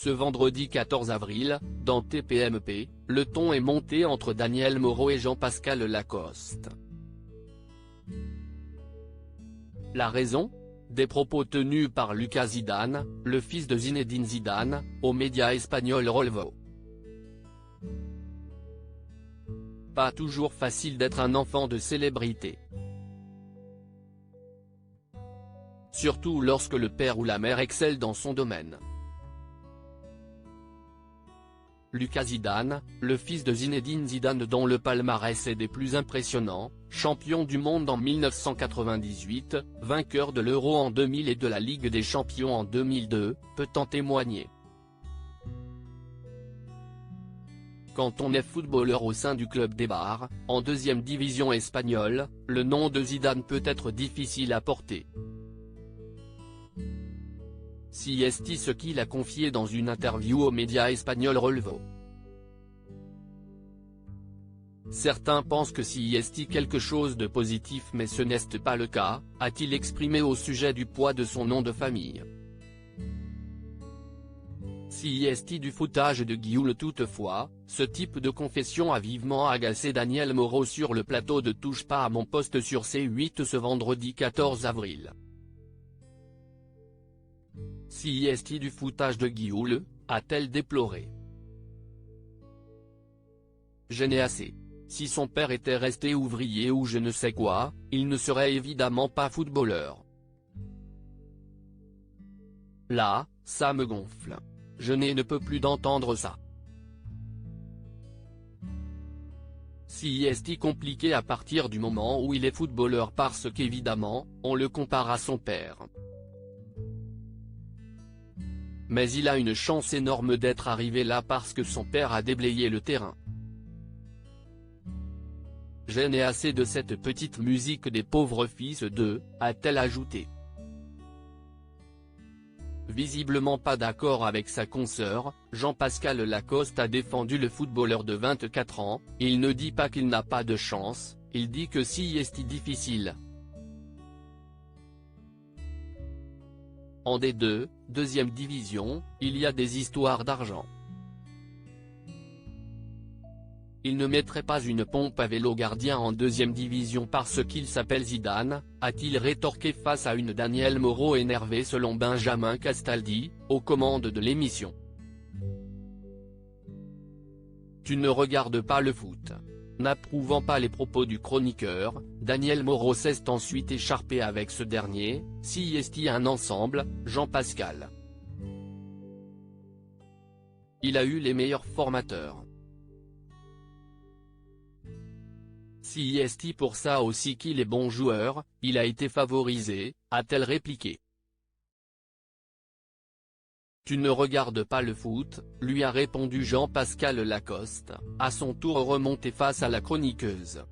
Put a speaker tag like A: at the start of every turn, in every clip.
A: Ce vendredi 14 avril, dans TPMP, le ton est monté entre Daniel Moreau et Jean-Pascal Lacoste. La raison ? Des propos tenus par Lucas Zidane, le fils de Zinedine Zidane, aux médias espagnols Relvo. Pas toujours facile d'être un enfant de célébrité. Surtout lorsque le père ou la mère excelle dans son domaine. Lucas Zidane, le fils de Zinedine Zidane dont le palmarès est des plus impressionnants, champion du monde en 1998, vainqueur de l'Euro en 2000 et de la Ligue des Champions en 2002, peut en témoigner. Quand on est footballeur au sein du club d'Eibar, en deuxième division espagnole, le nom de Zidane peut être difficile à porter. Si est ce qu'il a confié dans une interview aux médias espagnols Relvo. Certains pensent que si est quelque chose de positif mais ce n'est pas le cas, a-t-il exprimé au sujet du poids de son nom de famille. Si est du foutage de Guioul toutefois, ce type de confession a vivement agacé Daniel Moreau sur le plateau de Touche pas à mon poste sur C8 ce vendredi 14 avril. Si est du foutage de Guioul, a-t-elle déploré. Je n'ai assez. Si son père était resté ouvrier ou je ne sais quoi, il ne serait évidemment pas footballeur. Là, ça me gonfle. Je ne peux plus d'entendre ça. Si est compliqué à partir du moment où il est footballeur parce qu'évidemment, on le compare à son père. Mais il a une chance énorme d'être arrivé là parce que son père a déblayé le terrain. Je n'ai assez de cette petite musique des pauvres fils de, a-t-elle ajouté. Visiblement pas d'accord avec sa consoeur, Jean-Pascal Lacoste a défendu le footballeur de 24 ans, il ne dit pas qu'il n'a pas de chance, il dit que si est difficile. En D2, deuxième division, il y a des histoires d'argent. Il ne mettrait pas une pompe à vélo gardien en deuxième division parce qu'il s'appelle Zidane, a-t-il rétorqué face à une Daniel Moreau énervé selon Benjamin Castaldi, aux commandes de l'émission. Tu ne regardes pas le foot. N'approuvant pas les propos du chroniqueur, Daniel Moreau s'est ensuite écharpé avec ce dernier, si est un ensemble, Jean-Pascal. Il a eu les meilleurs formateurs. Si est pour ça aussi qu'il est bon joueur, il a été favorisé, a-t-elle répliqué. Tu ne regardes pas le foot, lui a répondu Jean-Pascal Lacoste, à son tour remonté face à la chroniqueuse.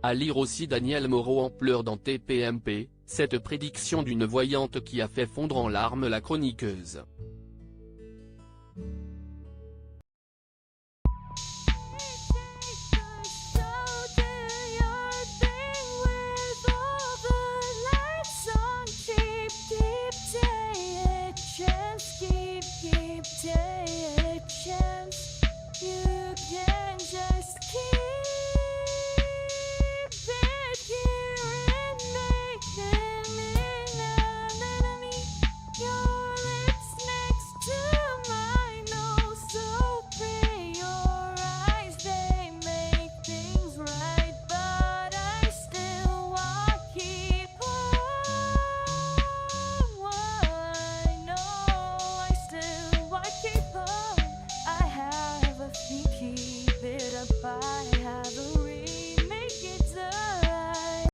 A: À lire aussi Daniel Moreau en pleurs dans TPMP, cette prédiction d'une voyante qui a fait fondre en larmes la chroniqueuse.